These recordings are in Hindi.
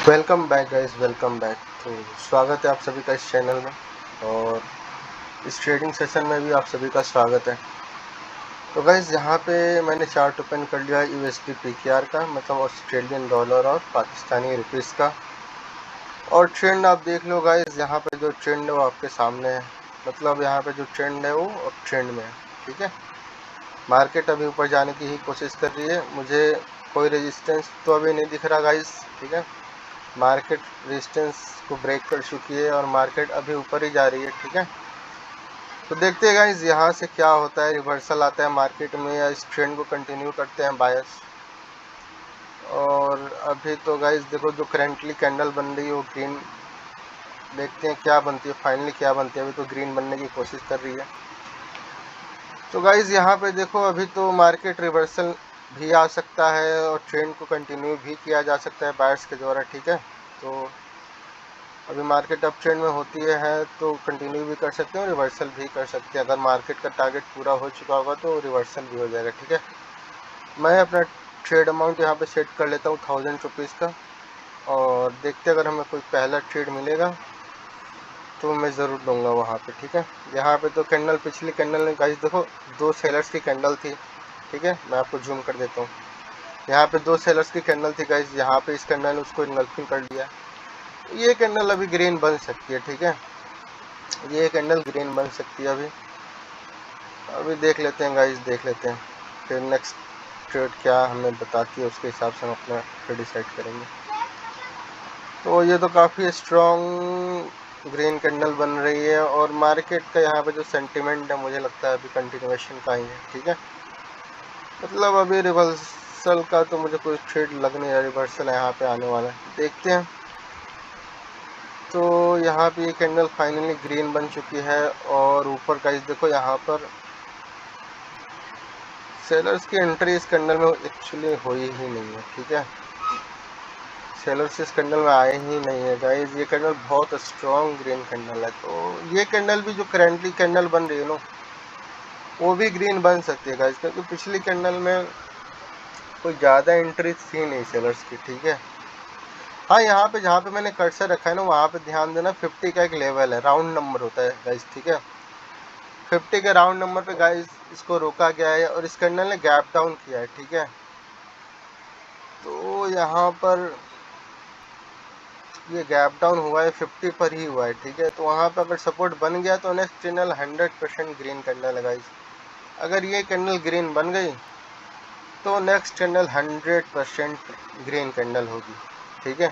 Welcome back guys, welcome back. तो स्वागत है आप सभी का इस चैनल में, और इस ट्रेडिंग सेशन में भी आप सभी का स्वागत है। तो गाइस यहाँ पे मैंने चार्ट ओपन कर लिया है यूएसडी पीकेआर का, मतलब ऑस्ट्रेलियन डॉलर और पाकिस्तानी रुपीस का। और ट्रेंड आप देख लो गाइस, यहाँ पे जो ट्रेंड है वो आपके सामने है। मतलब यहाँ पे जो ट्रेंड है वो अब ट्रेंड में है। ठीक है, मार्केट अभी ऊपर जाने की ही कोशिश कर रही है। मुझे कोई रेजिस्टेंस तो अभी नहीं दिख रहा गाइस। ठीक है, मार्केट रेजिस्टेंस को ब्रेक कर चुकी है और मार्केट अभी ऊपर ही जा रही है। ठीक है, तो देखते हैं गाइस यहाँ से क्या होता है, रिवर्सल आता है मार्केट में या इस ट्रेंड को कंटिन्यू करते हैं बायर्स। और अभी तो गाइस देखो, जो करंटली कैंडल बन रही है वो ग्रीन, देखते हैं क्या बनती है, फाइनली क्या बनती है। अभी तो ग्रीन बनने की कोशिश कर रही है। तो गाइस यहाँ पे देखो, अभी तो मार्केट रिवर्सल भी आ सकता है और ट्रेंड को कंटिन्यू भी किया जा सकता है बायर्स के द्वारा। ठीक है, तो अभी मार्केट अप ट्रेंड में होती है तो कंटिन्यू भी कर सकते हैं और रिवर्सल भी कर सकते हैं। अगर मार्केट का टारगेट पूरा हो चुका होगा तो रिवर्सल भी हो जाएगा। ठीक है, मैं अपना ट्रेड अमाउंट यहाँ पे सेट कर लेता हूँ 1000 रुपीज़ का, और देखते हैं अगर हमें कोई पहला ट्रेड मिलेगा तो मैं ज़रूर दूंगा वहाँ पे। ठीक है, यहाँ पे तो कैंडल, पिछली कैंडल ने गाइस देखो, दो सेलर्स की कैंडल थी। ठीक है, मैं आपको जूम कर देता हूँ। यहाँ पे दो सेलर्स की कैंडल थी गाइस, यहाँ पे इस कैंडल ने उसको इनगल्फिंग कर दिया। ये कैंडल अभी ग्रीन बन सकती है। ठीक है, ये कैंडल ग्रीन बन सकती है। अभी देख लेते हैं गाइस, देख लेते हैं फिर नेक्स्ट ट्रेड क्या हमें बताती है, उसके हिसाब से हम अपना ट्रेड डिसाइड करेंगे। तो ये तो काफ़ी स्ट्रॉन्ग ग्रीन कैंडल बन रही है और मार्केट का यहाँ पे जो सेंटिमेंट है मुझे लगता है अभी कंटिन्यूएशन का ही है। ठीक है, मतलब अभी रिवर्सल का तो मुझे कोई ट्रेड लग नहीं रहा, रिवर्सल यहाँ पे आने वाला है, देखते हैं। तो यहाँ पे ये कैंडल फाइनली ग्रीन बन चुकी है और ऊपर गाइस देखो, यहाँ पर सेलर्स की एंट्री इस कैंडल में एक्चुअली हुई ही नहीं है। ठीक है, सेलर्स इस कैंडल में आए ही नहीं है गाइस। ये कैंडल बहुत स्ट्रॉन्ग ग्रीन कैंडल है, तो ये कैंडल भी जो करेंटली कैंडल बन रही है ना, वो भी ग्रीन बन सकती है गाइस, क्योंकि पिछली कैंडल में कोई ज़्यादा एंट्री थी नहीं सेलर्स की। ठीक है, हाँ यहाँ पे जहाँ पे मैंने कर्सर रखा है ना, वहाँ पे ध्यान देना, 50 का एक लेवल है, राउंड नंबर होता है गाइस। ठीक है, 50 के राउंड नंबर पे गाइस इसको रोका गया है और इस कैंडल ने गैप डाउन किया है। ठीक है, तो यहाँ पर ये गैप डाउन हुआ है 50 पर ही हुआ है। ठीक है, तो वहाँ पर अगर सपोर्ट बन गया तो नेक्स्ट कैंडल 100% ग्रीन कैंडल है गाइस। अगर ये कैंडल ग्रीन बन गई तो नेक्स्ट कैंडल 100% ग्रीन कैंडल होगी। ठीक है,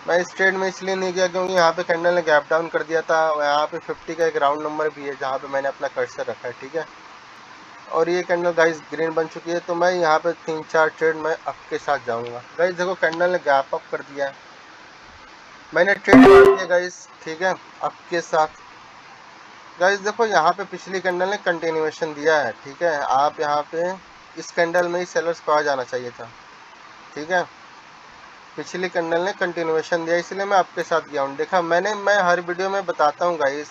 मैं इस ट्रेड में इसलिए नहीं किया क्योंकि यहाँ पे कैंडल ने गैप डाउन कर दिया था। यहाँ पे 50 का एक राउंड नंबर भी है जहाँ पे मैंने अपना कर्सर रखा है। ठीक है, और ये कैंडल गाइस ग्रीन बन चुकी है, तो मैं यहाँ पे 3-4 ट्रेड में अप के साथ जाऊँगा। गाइस देखो, कैंडल ने गैप अप कर दिया है, मैंने ट्रेड मार दिया गाइस। ठीक है, अप के साथ गाइस देखो, यहाँ पे पिछली कैंडल ने कंटिन्यूएशन दिया है। ठीक है, आप यहाँ पे इस कैंडल में ही सेलर्स को आ जाना चाहिए था। ठीक है, पिछली कैंडल ने कंटिन्यूएशन दिया, इसलिए मैं आपके साथ गया हूँ। देखा मैंने, मैं हर वीडियो में बताता हूँ गाइस,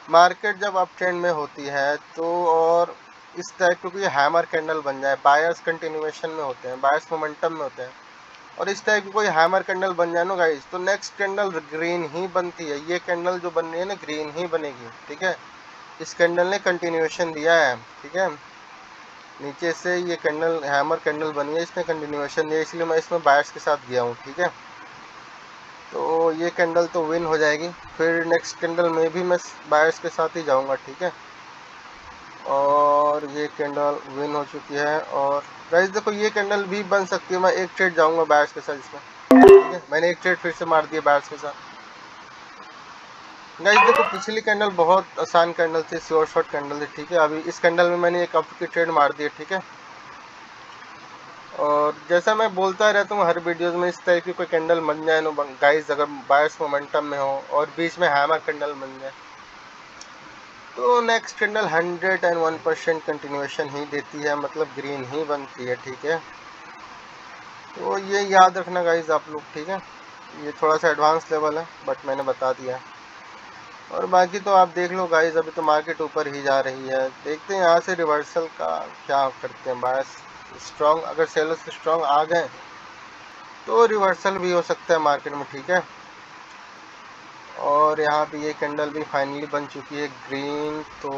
मार्केट जब अप ट्रेंड में होती है तो, और इस टाइप की कोई हैमर कैंडल बन जाए, बायर्स कंटिन्यूएशन में होते हैं, बायर्स मोमेंटम में होते हैं, और इस टाइप की कोई हैमर कैंडल बन जाए ना गाइस, तो नेक्स्ट कैंडल ग्रीन ही बनती है। ये कैंडल जो बन रही है ना, ग्रीन ही बनेगी। ठीक है, इस कैंडल ने कंटिन्यूएशन दिया है। ठीक है, नीचे से ये कैंडल हैमर कैंडल बनी है, इसने कंटिन्यूएशन दिया, इसलिए मैं इसमें बायर्स के साथ गया हूँ। ठीक है, तो ये कैंडल तो विन हो जाएगी, फिर नेक्स्ट कैंडल में भी मैं बायर्स के साथ ही जाऊँगा। ठीक है, और ये कैंडल विन हो चुकी है। और गाइस देखो, ये कैंडल भी बन सकती है, मैं एक ट्रेड जाऊँगा बायर्स के साथ इसमें। ठीक है, मैंने एक ट्रेड फिर से मार दिया बायर्स के साथ। गाइस देखो, पिछली कैंडल बहुत आसान कैंडल थी, शॉर्ट कैंडल थी। ठीक है, अभी इस कैंडल में मैंने एक अप की ट्रेड मार दी है। ठीक है, और जैसा मैं बोलता रहता हूँ हर वीडियोस में, इस टाइप की कोई कैंडल बन जाए ना गाइस, अगर बायर्स मोमेंटम में हो और बीच में हैमर कैंडल बन जाए, तो नेक्स्ट कैंडल 101% कंटिन्यूएशन ही देती है, मतलब ग्रीन ही बनती है। ठीक है, तो ये याद रखना गाइस आप लोग। ठीक है, ये थोड़ा सा एडवांस लेवल है बट मैंने बता दिया है। और बाकी तो आप देख लो गाइस, अभी तो मार्केट ऊपर ही जा रही है, देखते हैं यहाँ से रिवर्सल का क्या करते हैं बायर्स। स्ट्रॉन्ग, अगर सेलर्स स्ट्रॉन्ग आ गए तो रिवर्सल भी हो सकता है मार्केट में, ठीक है। और यहाँ पे ये कैंडल भी फाइनली बन चुकी है ग्रीन, तो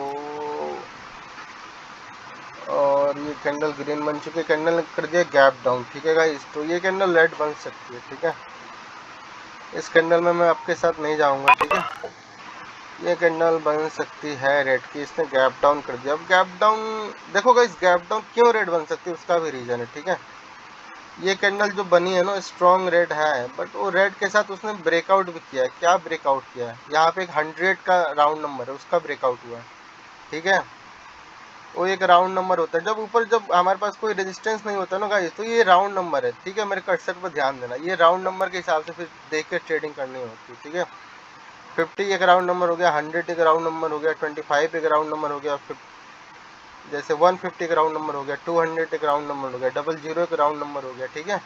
और ये कैंडल ग्रीन बन चुकी है, कैंडल ने कर दिया गैप डाउन, ठीक है गाइस। तो ये कैंडल रेड बन सकती है, ठीक है। इस कैंडल में मैं आपके साथ नहीं जाऊंगा, ठीक है। ये कैंडल बन सकती है रेड की, इसने गैप डाउन कर दिया। अब गैप डाउन देखो गाइस, गैप डाउन क्यों रेड बन सकती है उसका भी रीजन है, ठीक है। ये कैंडल जो बनी है ना, स्ट्रॉन्ग रेड है, बट वो रेड के साथ उसने ब्रेकआउट भी किया है। क्या ब्रेकआउट किया है, यहाँ पे एक 100 का राउंड नंबर है, उसका ब्रेकआउट हुआ है, ठीक है। वो एक राउंड नंबर होता है, जब ऊपर जब हमारे पास कोई रेजिस्टेंस नहीं होता ना गाइस, तो ये राउंड नंबर है, ठीक है। मेरे कर्सर पर ध्यान देना, ये राउंड नंबर के हिसाब से फिर देख के ट्रेडिंग करनी होती है, ठीक है। 50 एक राउंड नंबर हो गया, 100 एक राउंड नंबर हो गया, 25 एक राउंड नंबर हो गया, जैसे 150 एक राउंड नंबर हो गया, 200 एक राउंड नंबर हो गया, 00 एक राउंड नंबर हो गया, ठीक है।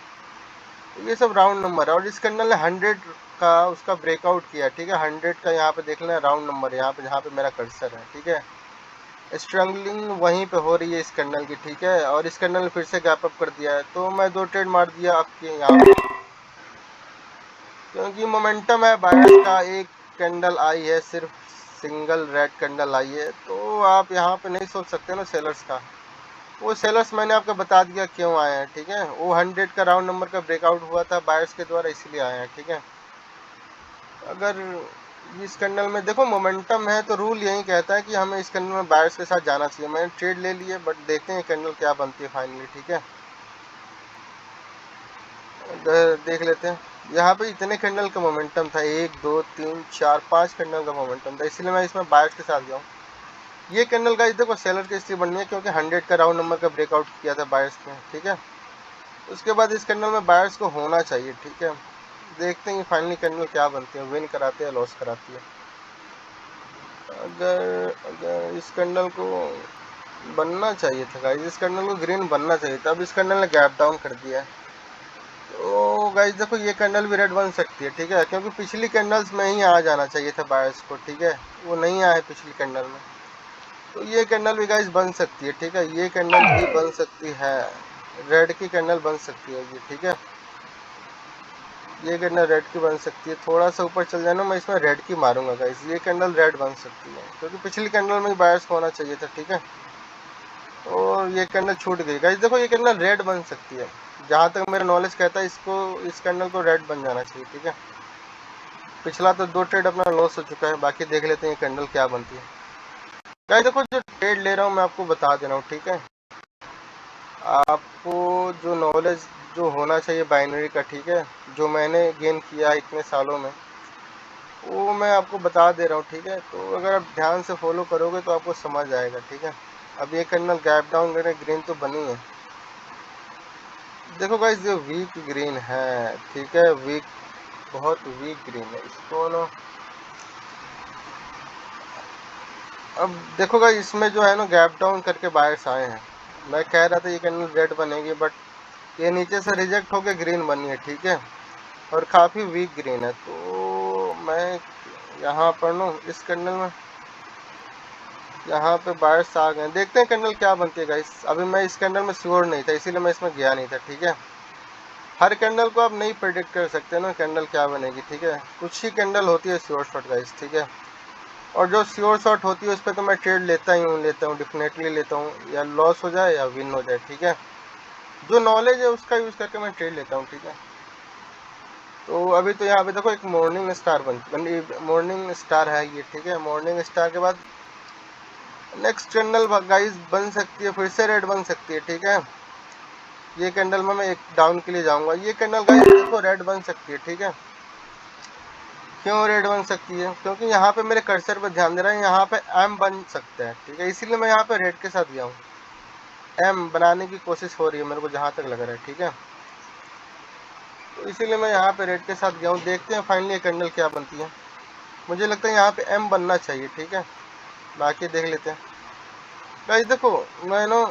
तो ये सब राउंड नंबर है, और इस कैंडल ने 100 का उसका ब्रेकआउट किया, ठीक है। 100 का यहाँ पे देख लेना राउंड नंबर, यहाँ पे जहाँ पे मेरा कर्सर है, ठीक है। स्ट्रगलिंग वहीं पे हो रही है इस कैंडल की, ठीक है। और इस कैंडल ने फिर से गैप अप कर दिया है, तो मैं 2 ट्रेड मार दिया आपके यहाँ पे, क्योंकि मोमेंटम है बायर्स का। एक कैंडल आई है, सिर्फ सिंगल रेड कैंडल आई है, तो आप यहाँ पे नहीं सोच सकते ना सेलर्स का। वो सेलर्स मैंने आपको बता दिया क्यों आए हैं, ठीक है। वो 100 का राउंड नंबर का ब्रेकआउट हुआ था बायर्स के द्वारा, इसलिए आए हैं, ठीक है। अगर इस कैंडल में देखो मोमेंटम है, तो रूल यही कहता है कि हमें इस कैंडल में बायर्स के साथ जाना चाहिए। मैंने ट्रेड ले लिए, बट देखते हैं कैंडल क्या बनती है फाइनली, ठीक है। देख लेते हैं। यहाँ पे इतने कैंडल का मोमेंटम था, 1 2 3 4 5 कैंडल का मोमेंटम था, इसलिए मैं इसमें बायर्स के साथ गया हूँ। ये कैंडल का देखो सेलर की इसलिए बननी है क्योंकि 100 का राउंड नंबर का ब्रेकआउट किया था बायर्स ने, ठीक है। उसके बाद इस कैंडल में बायर्स को होना चाहिए, ठीक है। देखते हैं फाइनली कैंडल क्या बनती है, विन कराते हैं लॉस कराती है। अगर अगर इस कैंडल को बनना चाहिए था गाइस, इस कैंडल को ग्रीन बनना चाहिए था। अब इस कैंडल ने गैप डाउन कर दिया है, तो गाइस देखो ये कैंडल भी रेड बन सकती है, ठीक है। क्योंकि पिछली कैंडल्स में ही आ जाना चाहिए था बायर्स को, ठीक है। वो नहीं आया पिछली कैंडल में, तो ये कैंडल भी गाइस बन सकती है, ठीक है। ये कैंडल भी बन सकती है, रेड की कैंडल बन सकती है ये, ठीक है। ये कैंडल रेड की बन सकती है। थोड़ा सा ऊपर चल जाना, मैं इसमें रेड की मारूंगा गाइस। ये कैंडल रेड बन सकती है क्योंकि पिछली कैंडल में बायर्स होना चाहिए था, ठीक है। और ये कैंडल छूट गई गाइस। देखो ये कैंडल रेड बन सकती है, जहाँ तक मेरा नॉलेज कहता है इसको, इस कैंडल को रेड बन जाना चाहिए, ठीक है। पिछला तो 2 ट्रेड अपना लॉस हो चुका है, बाकी देख लेते हैं ये कैंडल क्या बनती है। गाइस देखो जो ट्रेड ले रहा हूँ मैं आपको बता दे रहा हूँ, ठीक है। आपको जो नॉलेज जो होना चाहिए बाइनरी का, ठीक है, जो मैंने गेन किया है इतने सालों में, वो मैं आपको बता दे रहा हूँ, ठीक है। तो अगर आप ध्यान से फॉलो करोगे तो आपको समझ आएगा, ठीक है। अब ये कैंडल गैप डाउन मेरे ग्रीन तो बनी है। देखो गाइस ये वीक ग्रीन है, ठीक है, वीक, बहुत वीक ग्रीन है। इसको ना अब देखो गाइस इसमें जो है ना गैप डाउन करके बायर्स आए हैं। मैं कह रहा था ये कैंडल रेड बनेगी, बट ये नीचे से रिजेक्ट होके ग्रीन बनी है, ठीक है। और काफ़ी वीक ग्रीन है, तो मैं यहाँ पर ना इस कैंडल में यहाँ पे बायर्स आ गए। देखते हैं कैंडल क्या बनती है गाइस। अभी मैं इस कैंडल में श्योर नहीं था, इसीलिए मैं इसमें गया नहीं था, ठीक है। हर कैंडल को आप नहीं प्रेडिक्ट कर सकते ना कैंडल क्या बनेगी, ठीक है। कुछ ही कैंडल होती है श्योर शॉट गाइस, ठीक है। और जो श्योर शॉट होती है उस पर तो मैं ट्रेड लेता हूँ डेफिनेटली लेता हूँ, या लॉस हो जाए या विन हो जाए, ठीक है। जो नॉलेज है उसका यूज़ करके मैं ट्रेड लेता हूँ, ठीक है। तो अभी तो यहाँ पे देखो एक मॉर्निंग स्टार बनी, मॉर्निंग स्टार है ये, ठीक है। मॉर्निंग स्टार के बाद नेक्स्ट कैंडल गाइस बन सकती है, फिर से रेड बन सकती है, ठीक है। ये कैंडल में मैं एक डाउन के लिए जाऊंगा। ये कैंडल गाइस देखो रेड बन सकती है, ठीक है। क्यों रेड बन सकती है, क्योंकि यहाँ पे मेरे कर्सर पर ध्यान दे रहा है, यहाँ पे एम बन सकता है, ठीक है। इसीलिए मैं यहाँ पे रेड के साथ गया हूँ। एम बनाने की कोशिश हो रही है मेरे को जहाँ तक लग रहा है, ठीक है। तो इसीलिए मैं यहाँ पे रेड के साथ गया हूँ। देखते हैं फाइनली ये कैंडल क्या बनती है। मुझे लगता है यहाँ पे एम बनना चाहिए, ठीक है। बाकी देख लेते हैं गाइस। देखो मैं ना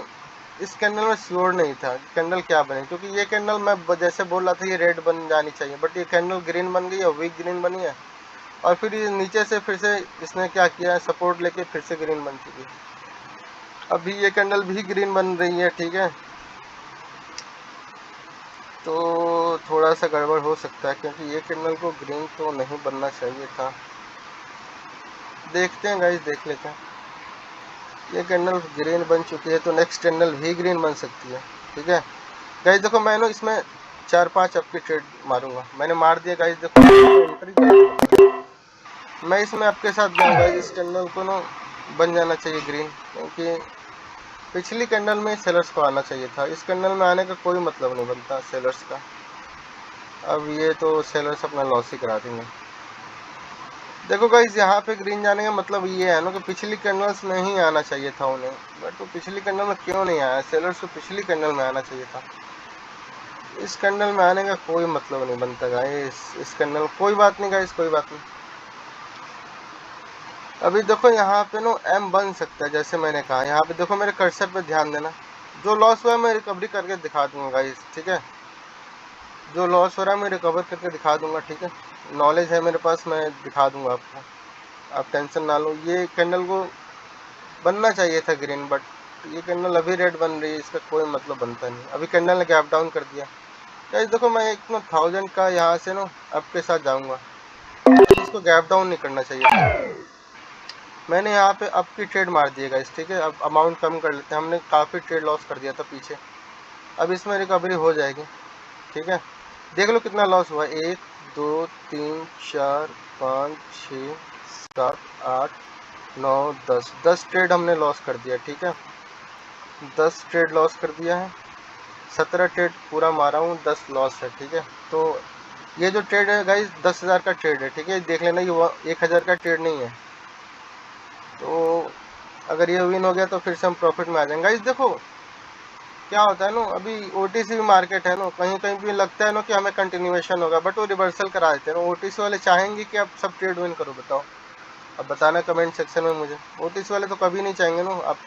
इस कैंडल में श्योर नहीं था कैंडल क्या बने, क्योंकि ये कैंडल मैं जैसे बोल रहा था ये रेड बन जानी चाहिए, बट ये कैंडल ग्रीन बन गई और वीक ग्रीन बनी है। और फिर ये नीचे से फिर से इसने क्या किया है, सपोर्ट लेके फिर से ग्रीन बन चुकी है। अभी ये कैंडल भी ग्रीन बन रही है, ठीक है। तो थोड़ा सा गड़बड़ हो सकता है, क्योंकि ये कैंडल को ग्रीन तो नहीं बनना चाहिए था। देखते हैं गाइस, देख लेते हैं। ये कैंडल ग्रीन बन चुकी है, तो नेक्स्ट कैंडल भी ग्रीन बन सकती है। ठीक है गाइस, देखो मैंने इसमें 4-5 अप की ट्रेड मारूंगा, मैंने मार दिया गाइस। देखो एंट्री गलत, मैं इसमें आपके साथ जाऊंगा। इस कैंडल को ना बन जाना चाहिए ग्रीन, क्योंकि पिछली कैंडल में सेलर्स को आना चाहिए था। इस कैंडल में आने का कोई मतलब नहीं बनता सेलर्स का। अब ये तो सेलर्स अपना लॉस ही करा देंगे। देखो गाइस, यहाँ पे ग्रीन जाने का मतलब ये है ना कि पिछली कैंडल्स में ही आना चाहिए था उन्हें, बट तो पिछली कैंडल में क्यों नहीं आया? सेलर्स को पिछली कैंडल में आना चाहिए था। इस कैंडल में आने का कोई मतलब नहीं बनता गाइस। इस कैंडल कोई बात नहीं गाइस, कोई बात नहीं। अभी देखो यहाँ पे नो एम बन सकता है, जैसे मैंने कहा। यहाँ पे देखो मेरे कर्सर पे ध्यान देना, जो लॉस हुआ है मैं रिकवरी करके दिखा दूंगा गाइस। ठीक है, जो लॉस हो रहा है मैं रिकवर करके दिखा दूंगा। ठीक है, नॉलेज है मेरे पास, मैं दिखा दूंगा आपको, आप टेंशन ना लो। ये कैंडल को बनना चाहिए था ग्रीन, बट ये कैंडल अभी रेड बन रही है, इसका कोई मतलब बनता नहीं। अभी कैंडल ने गैप डाउन कर दिया गाइस। देखो मैं एक ना 1000 का यहाँ से ना अप के साथ जाऊंगा, इसको गैप डाउन नहीं करना चाहिए था। मैंने यहाँ पे अप की ट्रेड मार दी है गाइस। ठीक है, अब अमाउंट कम कर लेते हैं, हमने काफ़ी ट्रेड लॉस कर दिया था पीछे। अब इसमें रिकवरी हो जाएगी। ठीक है, देख लो कितना लॉस हुआ। 1 2 3 4 5 6 7 8 9 10 ट्रेड हमने लॉस कर दिया। ठीक है, 10 ट्रेड लॉस कर दिया है। 17 ट्रेड पूरा मारा हूँ, 10 लॉस है। ठीक है, तो ये जो ट्रेड है गाइस 10,000 का ट्रेड है। ठीक है, देख लेना, ये 1000 का ट्रेड नहीं है। तो अगर ये विन हो गया तो फिर से हम प्रॉफिट में आ जाएंगे गाइस। देखो क्या होता है ना, अभी ओटीसी मार्केट है ना, कहीं कहीं भी लगता है ना कि हमें कंटिन्यूएशन होगा, बट वो रिवर्सल करा देते हैं ना। ओटीसी वाले चाहेंगे कि आप सब ट्रेड विन करो, बताओ? अब बताना कमेंट सेक्शन में मुझे। ओटीसी वाले तो कभी नहीं चाहेंगे ना आप,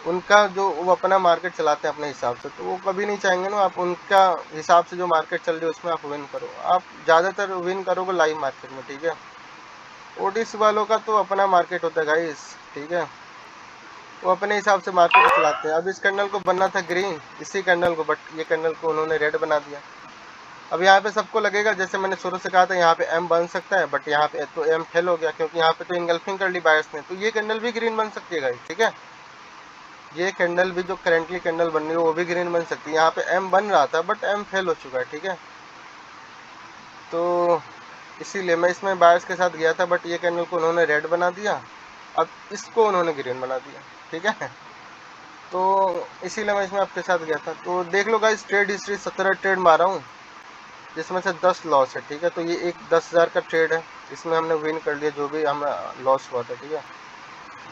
उनका जो वो अपना मार्केट चलाते हैं अपने हिसाब से, तो वो कभी नहीं चाहेंगे ना आप उनका हिसाब से जो मार्केट चल रही है उसमें आप विन करो। आप ज़्यादातर विन करोगे लाइव मार्केट में। ठीक है, ओटीसी वालों का तो अपना मार्केट होता है गाइस। ठीक है, वो अपने हिसाब से मार्केट चलाते हैं। अब इस कैंडल को बनना था ग्रीन, इसी कैंडल को, बट ये कैंडल को उन्होंने रेड बना दिया। अब यहाँ पे सबको लगेगा, जैसे मैंने शुरू से कहा था, यहाँ पे एम बन सकता है, बट यहाँ पे तो एम फेल हो गया, क्योंकि यहाँ पे तो इंगल्फिंग कर ली बायर्स ने। तो ये कैंडल भी ग्रीन बन सकती है गाइस। ठीक है, ये कैंडल भी जो करेंटली कैंडल बन रही है वो भी ग्रीन बन सकती है। यहाँ पे एम बन रहा था, बट एम फेल हो चुका है। ठीक है, तो इसीलिए मैं इसमें बायर्स के साथ गया था, बट ये कैंडल को उन्होंने रेड बना दिया, अब इसको उन्होंने ग्रीन बना दिया। ठीक है, तो इसीलिए मैं इसमें आपके साथ गया था। तो देख लो गाइस, ट्रेड हिस्ट्री 17 ट्रेड मारा हूँ, जिसमें से 10 लॉस है। ठीक है, तो ये एक 10,000 का ट्रेड है, इसमें हमने विन कर लिया जो भी हमें लॉस हुआ था। ठीक है,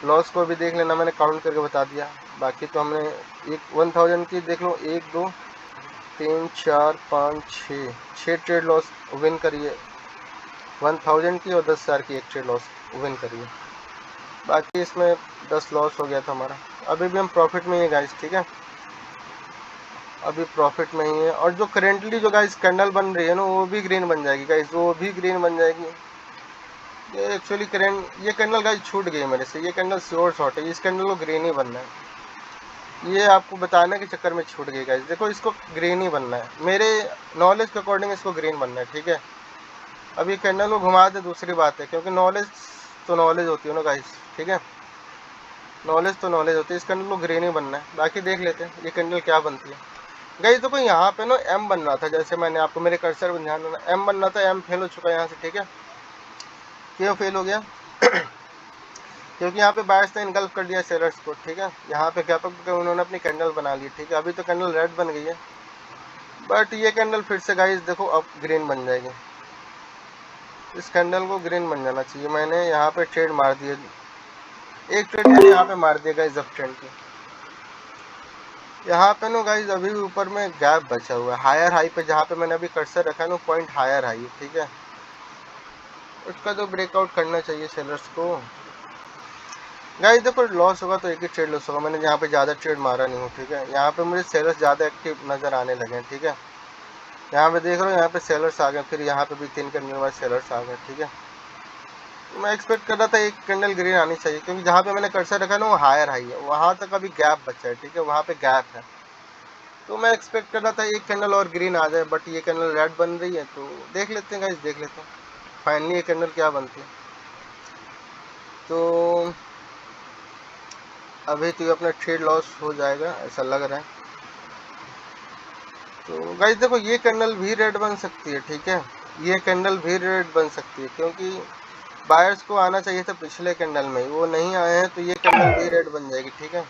लॉस को भी देख लेना, मैंने काउंट करके बता दिया। बाकी तो हमने एक 1000 की देख लो, 1 2 3 4 5 6 ट्रेड लॉस विन करिए 1000 की, और 10,000 की एक ट्रेड लॉस विन करिए। बाकी इसमें 10 लॉस हो गया था हमारा। अभी भी हम प्रॉफिट में ही है गाइस। ठीक है, अभी प्रॉफिट में ही है। और जो करेंटली जो गाइस कैंडल बन रही है ना, वो भी ग्रीन बन जाएगी गाइस, वो भी ग्रीन बन जाएगी। ये एक्चुअली ये कैंडल गाइस छूट गई मेरे से, ये कैंडल श्योर शॉट है, इस कैंडल को ग्रीन ही बनना है। ये आपको बताने के चक्कर में छूट गई गाइस। देखो इसको ग्रीन ही बनना है, मेरे नॉलेज के अकॉर्डिंग इसको ग्रीन बनना है। ठीक है, अब ये कैंडल को घुमा दे दूसरी बात है, क्योंकि नॉलेज तो नॉलेज होती है ना गाइस। ठीक है, नॉलेज तो नॉलेज होती है। इस कैंडल को ग्रीन ही बनना है, बाकी देख लेते हैं ये कैंडल क्या बनती है गाइस। देखो यहाँ पे ना एम बन रहा था, जैसे मैंने आपको मेरे कर्सर में ध्यान देना, एम बन रहा था, एम फेल हो चुका है यहाँ से। ठीक है, क्यों फेल हो गया? क्योंकि यहाँ पे बायर्स ने इनगल्फ कर दिया सेलर्स को। ठीक है, यहाँ पे गैप अप करके उन्होंने अपनी कैंडल बना ली। ठीक है, अभी तो कैंडल रेड बन गई है, बट ये कैंडल फिर से गाइस देखो अब ग्रीन बन जाएगी। इस कैंडल को ग्रीन बन जाना चाहिए। मैंने यहाँ पे ट्रेड मार दिए, एक ट्रेड मैंने यहाँ पे मार दिया गाइस अप ट्रेंड की। यहाँ पे ना गाइस अभी भी ऊपर में गैप बचा हुआ है हायर हाई पे, जहाँ पे मैंने अभी कर्सर रखा है ना, पॉइंट हायर हाई है। ठीक है, उसका तो ब्रेकआउट करना चाहिए सेलर्स को गाइस। देखो लॉस होगा तो एक ही ट्रेड लॉस होगा, मैंने यहाँ पे ज़्यादा ट्रेड मारा नहीं हूँ। ठीक है, यहाँ पे मुझे सेलर्स ज़्यादा एक्टिव नज़र आने लगे हैं। ठीक है, यहाँ पे देख रहा हूँ, यहाँ पे सेलर्स आ गए, फिर यहाँ पे भी 3 करने के बाद सेलर्स आ गए। ठीक है, मैं एक्सपेक्ट कर रहा था एक कैंडल ग्रीन आनी चाहिए, क्योंकि जहाँ पे मैंने कर्सर रखा ना वो हायर हाई है, वहाँ तक अभी गैप बचा है। ठीक है, वहाँ पे गैप है, तो मैं एक्सपेक्ट कर रहा था एक कैंडल और ग्रीन आ जाए, बट ये कैंडल रेड बन रही है। तो देख लेते हैं गाइस, देख लेते हैं फाइनली ये कैंडल क्या बनती है। तो अभी तो ये अपना ट्रेड लॉस हो जाएगा ऐसा लग रहा है। तो गाइस देखो ये कैंडल भी रेड बन सकती है, ठीक है, ये कैंडल भी रेड बन सकती है, क्योंकि बायर्स को आना चाहिए था पिछले कैंडल में, वो नहीं आए हैं, तो ये कैंडल भी रेड बन जाएगी, ठीक है।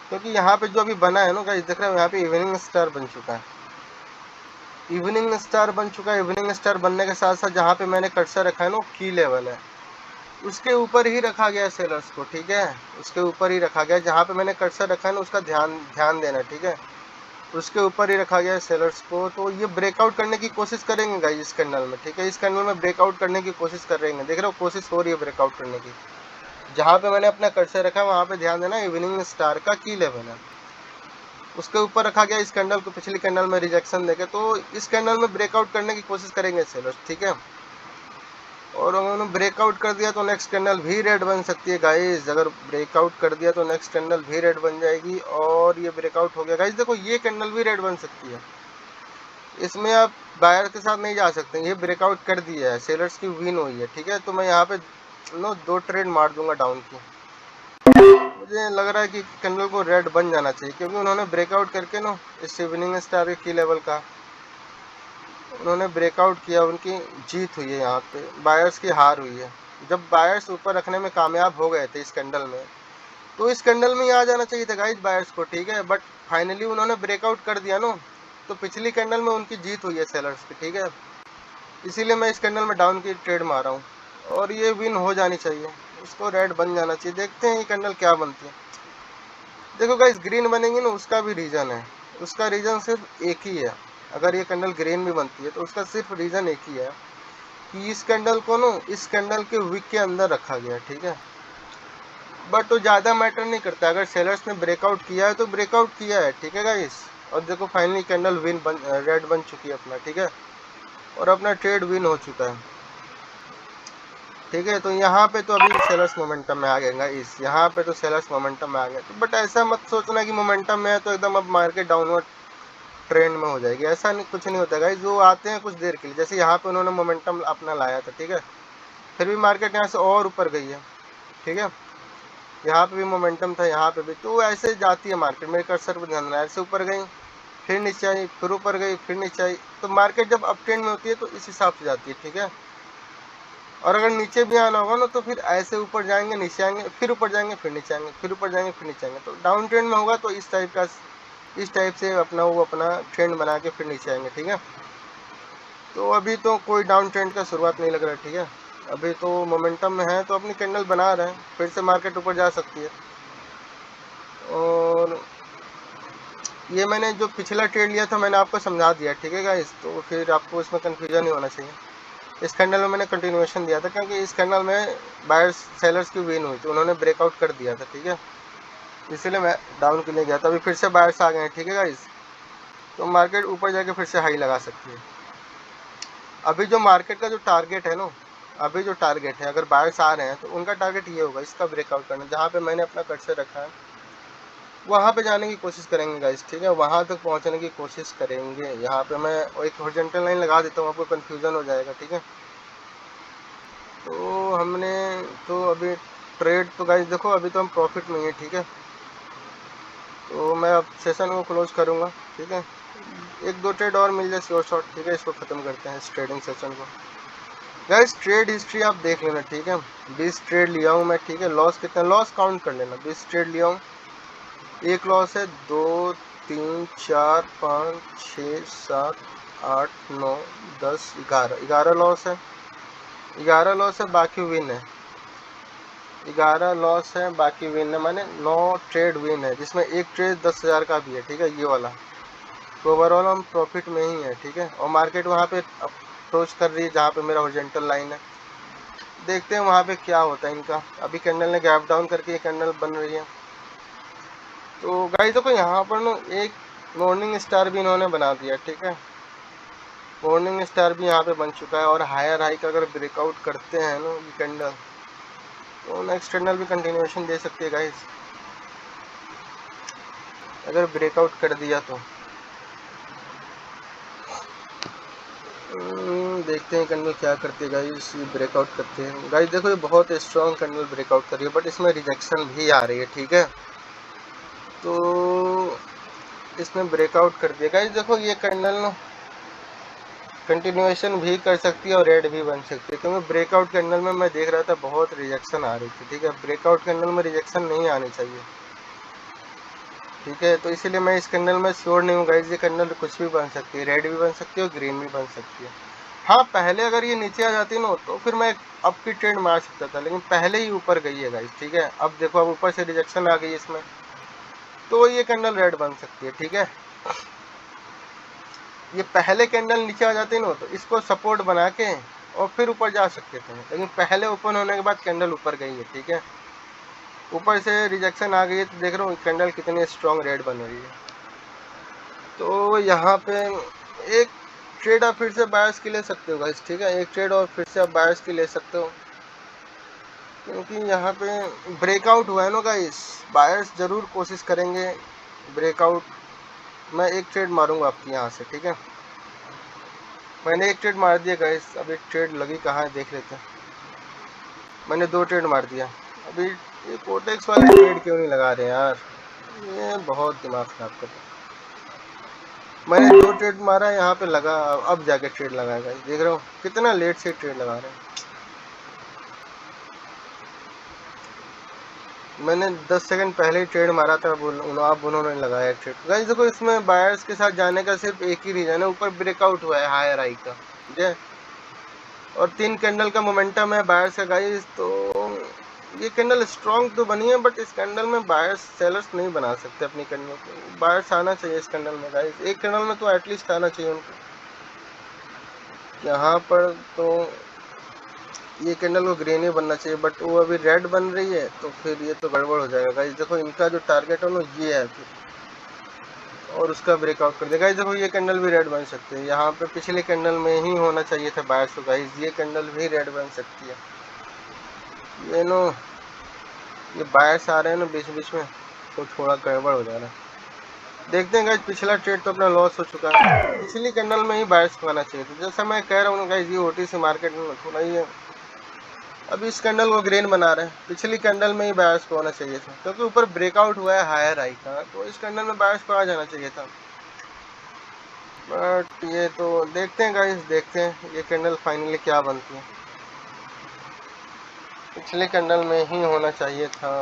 क्योंकि यहाँ पे जो अभी बना है ना गाइस, देख रहे हो यहाँ पे इवनिंग स्टार बन चुका है, इवनिंग स्टार बन चुका है। इवनिंग स्टार बनने के साथ साथ जहाँ पे मैंने कर्सर रखा है ना, की लेवल है, उसके ऊपर ही रखा गया सेलर्स को, ठीक है, उसके ऊपर ही रखा गया। जहाँ पे मैंने कर्सर रखा है ना, उसका ध्यान ध्यान देना, ठीक है, उसके ऊपर ही रखा गया है सेलर्स को। तो ये ब्रेकआउट करने की कोशिश करेंगे गाइस इस कैंडल में, ठीक है, इस कैंडल में ब्रेकआउट करने की कोशिश कर रहे हैं। देख रहे हो कोशिश हो रही है ब्रेकआउट करने की। जहाँ पे मैंने अपना कर्सर रखा है वहाँ पे ध्यान देना, इवनिंग स्टार का की लेवल है, उसके ऊपर रखा गया इस कैंडल को। पिछली कैंडल में रिजेक्शन देके, तो इस कैंडल में ब्रेकआउट करने की कोशिश करेंगे सेलर्स, ठीक है। और उन्होंने ब्रेकआउट कर दिया तो नेक्स्ट कैंडल भी रेड बन सकती है गाइस। अगर ब्रेकआउट कर दिया तो नेक्स्ट कैंडल भी रेड बन जाएगी। और ये ब्रेकआउट हो गया गाइस, देखो ये कैंडल भी रेड बन सकती है। इसमें आप बायर के साथ नहीं जा सकते, ये ब्रेकआउट कर दिया है, सेलर्स की विन हुई है, ठीक है। तो मैं यहाँ पे नो 2 ट्रेड मार दूंगा डाउन की। मुझे लग रहा है कि कैंडल को रेड बन जाना चाहिए, क्योंकि उन्होंने ब्रेकआउट करके ना इस इवनिंग स्टार की लेवल का उन्होंने ब्रेकआउट किया, उनकी जीत हुई है। यहाँ पे बायर्स की हार हुई है। जब बायर्स ऊपर रखने में कामयाब हो गए थे इस कैंडल में, तो इस कैंडल में ही आ जाना चाहिए था गाइस बायर्स को, ठीक है, बट फाइनली उन्होंने ब्रेकआउट कर दिया ना, तो पिछली कैंडल में उनकी जीत हुई है सेलर्स की, ठीक है। इसीलिए मैं इस कैंडल में डाउन की ट्रेड मारा हूँ, और ये विन हो जानी चाहिए, इसको रेड बन जाना चाहिए। देखते हैं ये कैंडल क्या बनती है। देखो गाइस ग्रीन बनेगी ना, उसका भी रीज़न है, उसका रीज़न सिर्फ एक ही है। अगर ये कैंडल ग्रीन भी बनती है तो उसका सिर्फ रीज़न एक ही है कि इस कैंडल को ना इस कैंडल के विक के अंदर रखा गया, ठीक है। बट तो ज़्यादा मैटर नहीं करता, अगर सेलर्स ने ब्रेकआउट किया है तो ब्रेकआउट किया है, ठीक है गाइस। और देखो फाइनली कैंडल विन रेड बन चुकी है अपना, ठीक है, और अपना ट्रेड विन हो चुका है, ठीक है। तो यहाँ पे तो अभी सेलर्स मोमेंटम में आ गए गाइस, यहाँ पे तो सेलर्स मोमेंटम में आ गए। तो बट ऐसा मत सोचना कि मोमेंटम में है तो एकदम अब मार्केट डाउनवर्ड ट्रेंड में हो जाएगी, ऐसा नहीं, कुछ नहीं होता गाइस। जो आते हैं कुछ देर के लिए, जैसे यहाँ पे उन्होंने मोमेंटम अपना लाया था, ठीक है, फिर भी मार्केट यहाँ से और ऊपर गई है, ठीक है, यहाँ पे भी मोमेंटम था, यहाँ पे भी। तो ऐसे जाती है मार्केट, मेरे कर्सर पर ध्यान देना, ऐसे ऊपर गई, फिर नीचे आई, फिर ऊपर गई, फिर नीचे आई। तो मार्केट जब अप ट्रेंड में होती है तो इस हिसाब से जाती है, ठीक है। और अगर नीचे भी आना होगा ना, तो फिर ऐसे ऊपर जाएंगे, नीचे आएंगे, फिर ऊपर जाएंगे, फिर नीचे आएंगे, फिर ऊपर जाएंगे, फिर नीचे आएंगे। तो डाउन ट्रेंड में होगा तो इस टाइप से अपना वो अपना ट्रेंड बना के फिर नीचे आएंगे, ठीक है। तो अभी तो कोई डाउन ट्रेंड का शुरुआत नहीं लग रहा है, ठीक है, अभी तो मोमेंटम में है, तो अपनी कैंडल बना रहे हैं, फिर से मार्केट ऊपर जा सकती है। और ये मैंने जो पिछला ट्रेड लिया था मैंने आपको समझा दिया, ठीक है गाइस, तो फिर आपको इसमें कन्फ्यूजन नहीं होना चाहिए। इस कैंडल में मैंने कंटिन्यूएशन दिया था, क्योंकि इस कैंडल में बायर्स सेलर्स की विन हुई थी, उन्होंने ब्रेकआउट कर दिया था, ठीक है, इसीलिए मैं डाउन के लिए गया था। अभी फिर से बायर्स आ गए हैं, ठीक है गाइस, तो मार्केट ऊपर जाके फिर से हाई लगा सकती है। अभी जो मार्केट का जो टारगेट है ना, अभी जो टारगेट है, अगर बायर्स आ रहे हैं तो उनका टारगेट ये होगा, इसका ब्रेकआउट करना। जहाँ पे मैंने अपना कर्सर रखा है वहाँ पे जाने की कोशिश करेंगे गाइस, ठीक है, वहाँ तक पहुँचने की कोशिश करेंगे। यहाँ पे मैं एक हॉरिजॉन्टल लाइन लगा देता हूँ, आपको कन्फ्यूज़न हो जाएगा, ठीक है। तो हमने तो अभी ट्रेड तो गाइस देखो अभी तो हम प्रॉफिट में ही है, ठीक है। तो मैं अब सेशन को क्लोज करूँगा, ठीक है, एक दो ट्रेड और मिल जाए श्योर शॉट, ठीक है, इसको ख़त्म करते हैं इस ट्रेडिंग सेशन को। गाइस ट्रेड हिस्ट्री आप देख लेना, ठीक है, 20 ट्रेड लिया हूँ मैं, ठीक है। लॉस कितना, लॉस काउंट कर लेना, 20 ट्रेड लिया हूँ, एक लॉस है, 2 3 4 5 6 7 8 9 10 11 लॉस है, 11 लॉस है, बाकी विन है। 11 लॉस है, बाकी विन है, माने 9 ट्रेड विन है, जिसमें एक ट्रेड 10,000 का भी है, ठीक है, ये वाला। तो ओवरऑल हम प्रॉफिट में ही है, ठीक है। और मार्केट वहाँ पे अप्रोच कर रही है जहाँ पे मेरा हॉरिजॉन्टल लाइन है, देखते हैं वहाँ पे क्या होता है इनका। अभी कैंडल ने गैप डाउन करके ये कैंडल बन रही है। तो गाइस देखो यहाँ पर ना एक मॉर्निंग स्टार भी इन्होंने बना दिया, ठीक है, मॉर्निंग स्टार भी यहाँ पे बन चुका है। और हायर हाई का अगर ब्रेकआउट करते हैं ना ये कैंडल, तो नेक्स्ट कैंडल भी कंटिन्यूएशन दे सकती है गाइस। अगर ब्रेकआउट कर दिया तो देखते हैं कैंडल क्या करती है गाइस। ये ब्रेकआउट करते हैं गाइस, देखो ये बहुत स्ट्रॉन्ग कैंडल ब्रेकआउट कर रही है, बट इसमें रिजेक्शन भी आ रही है, ठीक है। तो इसने ब्रेकआउट कर दिया गाइस। देखो ये कैंडल कंटिन्यूएशन भी कर सकती है और रेड भी बन सकती है, क्योंकि ब्रेकआउट कैंडल में मैं देख रहा था बहुत रिजेक्शन आ रही थी, ठीक है। ब्रेकआउट कैंडल में रिजेक्शन नहीं आनी चाहिए, ठीक है। तो इसीलिए मैं इस कैंडल में श्योर नहीं हूँ गाइस। ये कैंडल कुछ भी बन सकती है, रेड भी बन सकती है और ग्रीन भी बन सकती है। हाँ, पहले अगर ये नीचे आ जाती ना तो फिर मैं अप की ट्रेड मार सकता था, लेकिन पहले ही ऊपर गई है गाइस, ठीक है। अब देखो, अब ऊपर से रिजेक्शन आ गई इसमें, तो ये कैंडल रेड बन सकती है, ठीक है। ये पहले कैंडल नीचे आ जाती ना तो इसको सपोर्ट बना के और फिर ऊपर जा सकते थे, लेकिन पहले ओपन होने के बाद कैंडल ऊपर गई है, ठीक है। ऊपर से रिजेक्शन आ गई है तो देख रहे हो कैंडल कितनी स्ट्रॉन्ग रेड बन रही है। तो यहाँ पे एक ट्रेड आप फिर से बायर्स की ले सकते हो गाइस, ठीक है। एक ट्रेड और फिर से आप बायर्स की ले सकते हो, क्योंकि यहाँ पे ब्रेकआउट हुआ है ना गाइस। बायर्स जरूर कोशिश करेंगे ब्रेकआउट। मैं एक ट्रेड मारूंगा आपकी यहाँ से, ठीक है। मैंने एक ट्रेड मार दिया गाइस, अब एक ट्रेड लगी कहाँ है देख लेते हैं। मैंने 2 ट्रेड मार दिया। अभी ये कोटेक्स वाले ट्रेड क्यों नहीं लगा रहे यार, ये बहुत दिमाग खराब कर रहे हैं। मैंने 2 ट्रेड मारा, यहाँ पे लगा, अब जाके ट्रेड लगाया गाइस। देख रहे हो कितना लेट से ट्रेड लगा रहे हैं। मैंने 10 सेकंड पहले ही ट्रेड मारा था, अब उन्होंने लगाया ट्रेड गाइस। देखो इसमें बायर्स के साथ जाने का सिर्फ एक ही रीजन है, ऊपर ब्रेकआउट हुआ है हायर हाई का, ठीक है। और 3 कैंडल का मोमेंटम है बायर्स का गाइस। तो ये कैंडल स्ट्रॉन्ग तो बनी है, बट इस कैंडल में बायर्स सेलर्स नहीं बना सकते अपनी कैंडल को। बायर्स आना चाहिए इस कैंडल में गाइस, एक कैंडल में तो एटलीस्ट आना चाहिए उनको यहाँ पर। तो ये कैंडल को ग्रीन ही बनना चाहिए, बट वो अभी रेड बन रही है, तो फिर ये तो गड़बड़ हो जाएगा गाइस। देखो इनका जो टारगेट है ना ये है फिर, और उसका ब्रेकआउट कर देगा गाइस। देखो ये कैंडल भी रेड बन सकती है, यहाँ पे पिछले कैंडल में ही होना चाहिए था बायर्स को गाइस। ये कैंडल भी रेड बन सकती है। ये नो, ये बायर्स आ रहे हैं ना बीच बीच में, तो थोड़ा गड़बड़ हो जा रहा है। देखते हैं गाइस, पिछला ट्रेड तो अपना लॉस हो चुका है, पिछली कैंडल में ही बायर्स को आना चाहिए था। जैसा मैं कह रहा हूँ गाइस, ये ओटीसी मार्केट में थोड़ा ही है। अभी इस कैंडल को ग्रीन बना रहे हैं, पिछली कैंडल में ही बायर्स को आना चाहिए था, क्योंकि ऊपर ब्रेकआउट हुआ है हायर हाई का, तो इस कैंडल में बायर्स को आ जाना चाहिए था। बट ये तो देखते हैं गाइस, देखते हैं ये कैंडल फाइनली क्या बनती है। पिछले कैंडल में ही होना चाहिए था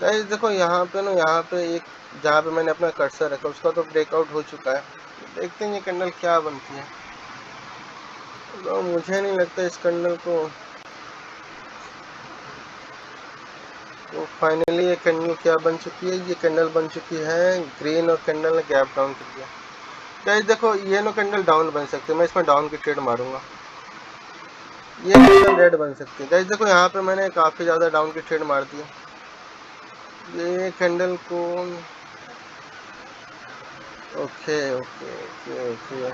गाइस। देखो यहाँ पे ना, यहाँ पे एक जहाँ पे मैंने अपना कर्सर रखा उसका तो ब्रेकआउट हो चुका है। देखते हैं ये कैंडल क्या बनती है। तो मुझे नहीं लगता इस कैंडल को, तो फाइनली ये कैंडल क्या बन चुकी है। ये कैंडल बन चुकी है ग्रीन, और कैंडल ने गैप डाउन कर दिया गाइस। देखो ये नो कैंडल डाउन बन सकती है, मैं इसमें डाउन की ट्रेड मारूंगा। ये कैंडल रेड बन सकती है गाइस। देखो यहाँ पे मैंने काफ़ी ज़्यादा डाउन की ट्रेड मार दी है। ये कैंडल को okay okay okay okay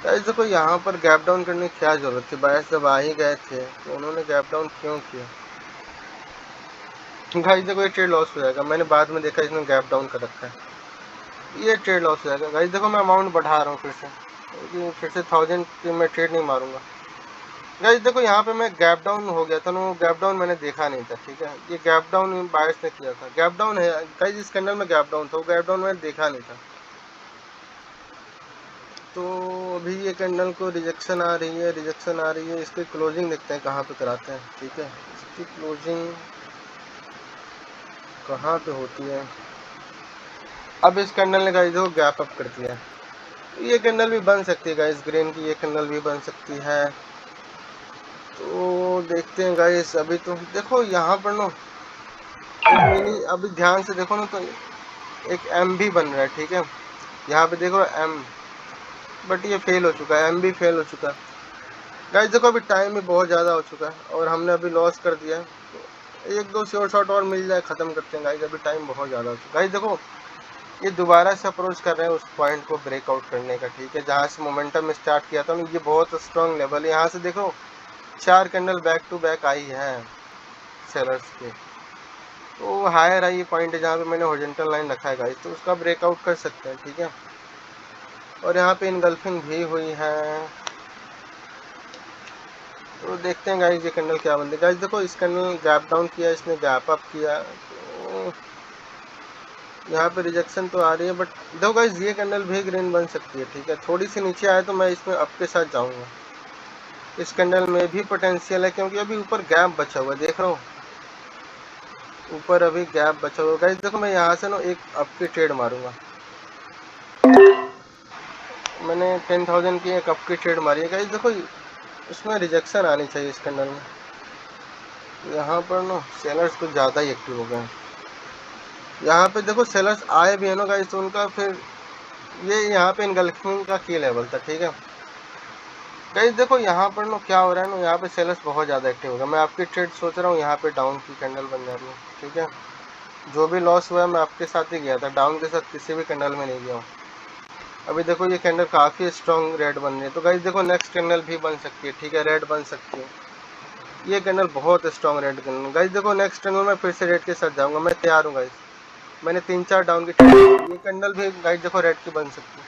guys. देखो यहाँ पर गैप डाउन करने की क्या ज़रूरत थी, बायर्स जब आ ही गए थे तो उन्होंने गैप डाउन क्यों किया गाइस। देखो ये ट्रेड लॉस हो जाएगा, मैंने बाद में देखा इसने गैप डाउन कर रखा है, ये ट्रेड लॉस हो जाएगा गाइस। देखो मैं अमाउंट बढ़ा रहा हूँ फिर से, क्योंकि फिर से 1000 की मैं ट्रेड नहीं मारूंगा गाइस। देखो यहाँ पे मैं गैप डाउन हो गया था ना, वो गैप डाउन मैंने देखा नहीं था, ठीक है। ये गैप डाउन बायर्स ने किया था, गैप डाउन है गाइस। इस कैंडल में गैप डाउन था, वो गैप डाउन मैंने देखा नहीं था। तो अभी ये कैंडल को रिजेक्शन आ रही है, रिजेक्शन आ रही है। इसकी क्लोजिंग देखते हैं कहाँ पे कराते हैं, ठीक है। इसकी क्लोजिंग कहाँ पे होती है। अब इस कैंडल ने गाइस देखो गैप अप कर दिया है, ये कैंडल भी बन सकती है गाइस, ग्रीन की ये कैंडल भी बन सकती है। तो देखते हैं गाइस। अभी तो देखो यहाँ पर ना एक मिनी, अभी ध्यान से देखो ना तो एक एम भी बन रहा है, ठीक है। यहाँ पे देखो एम, बट ये फेल हो चुका है, एम भी फेल हो चुका है गाइस। देखो अभी टाइम भी बहुत ज़्यादा हो चुका है और हमने अभी लॉस कर दिया है, तो एक दो श्योर शॉट और मिल जाए, ख़त्म करते हैं गाइस। अभी टाइम बहुत ज़्यादा हो चुका है गाइस। देखो ये दोबारा से अप्रोच कर रहे हैं उस पॉइंट को ब्रेकआउट करने का, ठीक है, जहाँ से मोमेंटम स्टार्ट किया था। ये बहुत स्ट्रॉन्ग लेवल है, यहाँ से देखो 4 कैंडल बैक टू बैक आई है सेलर्स के। तो हायर है ये पॉइंट है जहाँ पे मैंने हॉरिजॉन्टल लाइन रखा है गाइस, तो उसका ब्रेकआउट कर सकते हैं, ठीक है। और यहाँ पे इनगल्फिंग भी हुई है, तो देखते हैं गाइस ये कैंडल क्या बनती है। गाइस देखो इस कैंडल गैप डाउन किया, इसने गैप अप किया, तो यहाँ पे रिजेक्शन तो आ रही है, बट देखो गाइस ये कैंडल भी ग्रीन बन सकती है, ठीक है। थोड़ी सी नीचे आए तो मैं इसमें अप के साथ जाऊंगा। इस कैंडल में भी पोटेंशियल है क्योंकि अभी ऊपर गैप बचा हुआ है, देख रहा हूँ ऊपर अभी गैप बचा हुआ है। गाइस देखो मैं यहाँ से ना एक अप की ट्रेड मारूंगा, मैंने 10,000 की एक अप की ट्रेड मारी है। गाइस देखो इसमें रिजेक्शन आनी चाहिए इस कैंडल में। यहाँ पर ना सेलर्स कुछ ज़्यादा ही एक्टिव हो गए हैं। यहाँ पे देखो सेलर्स आए भी है ना गाइस, तो उनका फिर ये यहाँ पे इनगल्फिंग का की लेवल था, ठीक है। गाइस देखो यहाँ पर ना क्या हो रहा है ना, यहाँ पे सेलर्स बहुत ज़्यादा एक्टिव हो गया। मैं आपकी ट्रेड सोच रहा हूँ, यहाँ पे डाउन की कैंडल बन जा रही है, ठीक है। जो भी लॉस हुआ है मैं आपके साथ ही गया था, डाउन के साथ किसी भी कैंडल में नहीं गया हूँ। अभी देखो ये कैंडल काफ़ी स्ट्रॉन्ग रेड बन रही है, तो गाइस देखो नेक्स्ट कैंडल भी बन सकती है, ठीक है, रेड बन सकती है। ये कैंडल बहुत स्ट्रॉन्ग रेड कैंडल। गाइस देखो नेक्स्ट कैंडल में फिर से रेड के साथ जाऊंगा, मैं तैयार हूँ गाइस। मैंने 3-4 डाउन की ये कैंडल भी गाइस देखो रेड की बन सकती है,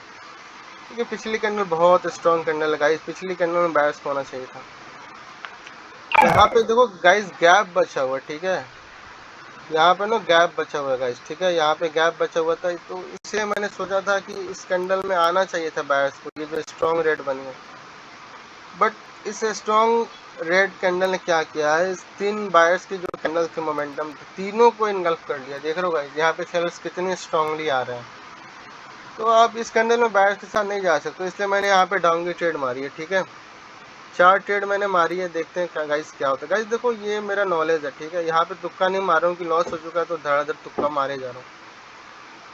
क्योंकि पिछली कैंडल बहुत स्ट्रॉन्ग कैंडल है गाइस, पिछली कैंडल में बायर्स होना चाहिए था। यहाँ पे देखो गाइस गैप बचा हुआ है, ठीक है। यहाँ पे ना गैप बचा हुआ है गाइस, ठीक है, यहाँ पे गैप बचा हुआ था, तो इसलिए मैंने सोचा था कि इस कैंडल में आना चाहिए था बायर्स को, ये जो स्ट्रॉन्ग रेड बनी है। बट इस स्ट्रॉन्ग रेड कैंडल ने क्या किया है, इस 3 बायर्स की जो कैंडल थी मोमेंटम, तीनों को इनगल्फ कर लिया। देख रहे हो गाइस यहाँ पे सेलर्स कितने स्ट्रांगली आ रहे हैं। तो आप इस कैंडल में बायर्स के साथ नहीं जा सकते, इसलिए मैंने यहाँ पे डाउन की ट्रेड मारी है, ठीक है। 4 ट्रेड मैंने मारी है, देखते हैं क्या गाइस क्या होता है। गाइस देखो ये मेरा नॉलेज है, ठीक है, यहाँ पे तुक्का नहीं मार रहा हूँ कि लॉस हो चुका है तो धड़ाधड़ तुक्का मारे जा रहा हूँ।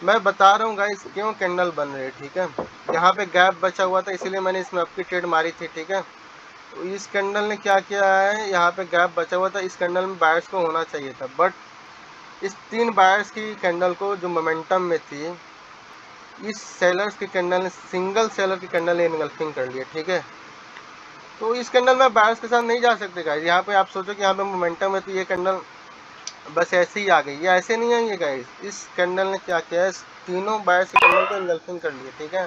मैं बता रहा हूँ गाइस क्यों कैंडल बन रही है, ठीक है। यहाँ पे गैप बचा हुआ था, इसीलिए मैंने इसमें आपकी ट्रेड मारी थी, ठीक है। तो इस कैंडल ने क्या किया है, यहाँ पे गैप बचा हुआ था, इस कैंडल में बायर्स को होना चाहिए था, बट इस 3 बायर्स की कैंडल को जो मोमेंटम में थी, इस सेलर्स की कैंडल ने, सिंगल सेलर की कैंडल ने इनगल्फिंग कर लिया, ठीक है। तो इस कैंडल में बायर्स के साथ नहीं जा सकते गाइस। यहाँ पे आप सोचो कि यहाँ पे मोमेंटम है तो ये कैंडल बस ऐसे ही आ गई, ये ऐसे नहीं आई है गाइस। इस कैंडल ने क्या किया है, तीनों बायर्स की कैंडल को इनगल्फिंग कर लिया, ठीक है।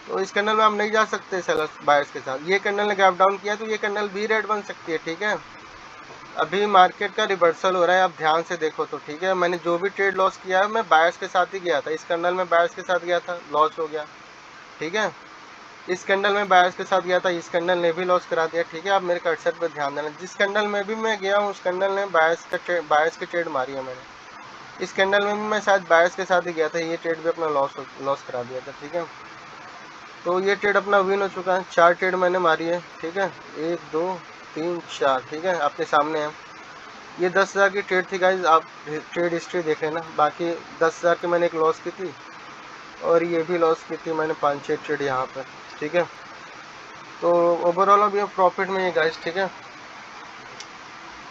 तो इस कैंडल में हम नहीं जा सकते सेलर्स बायर्स के साथ। ये कैंडल ने गैप डाउन किया तो ये कैंडल भी रेड बन सकती है, ठीक है। अभी मार्केट का रिवर्सल हो रहा है, आप ध्यान से देखो तो, ठीक है। मैंने जो भी ट्रेड लॉस किया है मैं बायर्स के साथ ही गया था, इस कैंडल में बायर्स के साथ गया था, लॉस हो गया, ठीक है। इस कैंडल में बायर्स के साथ गया था, इस कैंडल ने भी लॉस करा दिया, ठीक है। आप मेरे कर्सर पर ध्यान देना, जिस कैंडल में भी मैं गया हूँ उस कैंडल ने बायर्स की ट्रेड मारी है मैंने। इस कैंडल में भी मैं शायद बायर्स के साथ ही गया था, ये ट्रेड भी अपना लॉस करा दिया था, ठीक है। तो ये ट्रेड अपना विन हो चुका है। 4 ट्रेड मैंने मारी है, ठीक है, 1 2 3 4, ठीक है, आपके सामने है। ये 10,000 की ट्रेड थी गाइज, आप ट्रेड हिस्ट्री देख लेना। बाकी 10,000 की मैंने एक लॉस की थी, और ये भी लॉस की थी मैंने 5-6 ट्रेड यहाँ पर, ठीक है। तो ओवरऑल अभी प्रॉफिट में ही गाइज, ठीक है,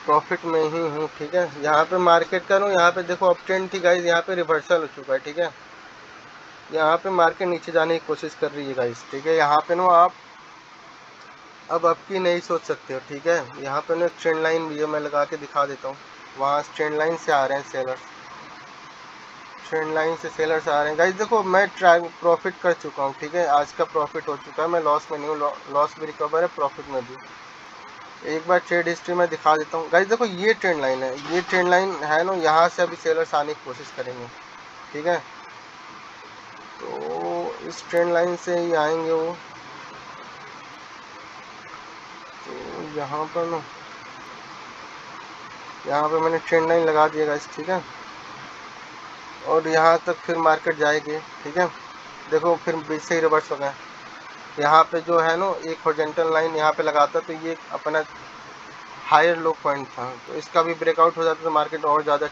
प्रॉफिट में ही हूँ, ठीक है। यहाँ पे मार्केट करूँ, यहाँ पे देखो अप ट्रेंड थी गाइज, यहाँ पे रिवर्सल हो चुका है, ठीक है। यहाँ पे मार्केट नीचे जाने की कोशिश कर रही है गाइज, ठीक है। यहाँ पे ना आप अब आपकी नहीं सोच सकते हो, ठीक है। यहाँ पे ना ट्रेंड लाइन भी है, मैं लगा के दिखा देता हूँ। वहाँ ट्रेंड लाइन से आ रहे हैं सेलर्स, ट्रेंड लाइन से सेलर्स आ रहे हैं गाइस। देखो मैं प्रॉफिट कर चुका हूँ, ठीक है, आज का प्रॉफिट हो चुका है, मैं लॉस में नहीं हूँ, लॉस भी रिकवर है, प्रॉफिट में भी। एक बार ट्रेड हिस्ट्री में दिखा देता हूँ गाइस। देखो ये ट्रेंड लाइन है, ये ट्रेंड लाइन है ना, यहाँ से अभी सेलर्स आने की कोशिश करेंगे, ठीक है। तो इस ट्रेंड लाइन से ही आएंगे वो। तो यहाँ पर ना, यहाँ पे मैंने ट्रेंड लाइन लगा दिया गाइस, ठीक है। और यहाँ तक फिर मार्केट जाएगी, ठीक है। देखो फिर बीच से ही रिवर्स हो गया। यहाँ पे जो है ना एक हॉरिजॉन्टल लाइन यहाँ पे लगाता तो ये अपना हायर लो पॉइंट था, तो इसका भी ब्रेकआउट हो जाता तो मार्केट और ज़्यादा